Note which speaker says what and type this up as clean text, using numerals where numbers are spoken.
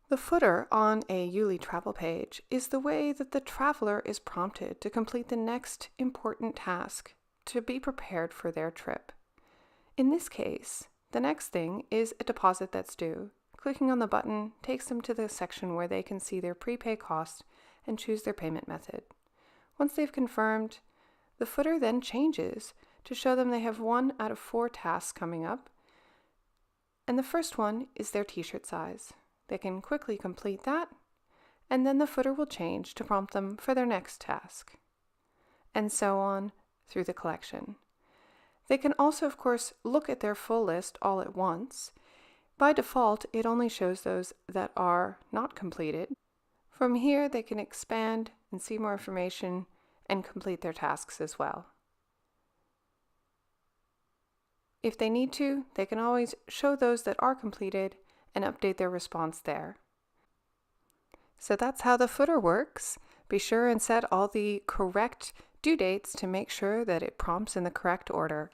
Speaker 1: The footer on a YouLi travel page is the way that the traveler is prompted to complete the next important task to be prepared for their trip. In this case, the next thing is a deposit that's due. Clicking on the button takes them to the section where they can see their prepay cost and choose their payment method. Once they've confirmed, the footer then changes to show them they have 1 out of 4 tasks coming up, and the first one is their t-shirt size. They can quickly complete that, and then the footer will change to prompt them for their next task, and so on through the collection. They can also, of course, look at their full list all at once. By default, it only shows those that are not completed. From here, they can expand and see more information and complete their tasks as well. If they need to, they can always show those that are completed and update their response there. So that's how the footer works. Be sure and set all the correct due dates to make sure that it prompts in the correct order.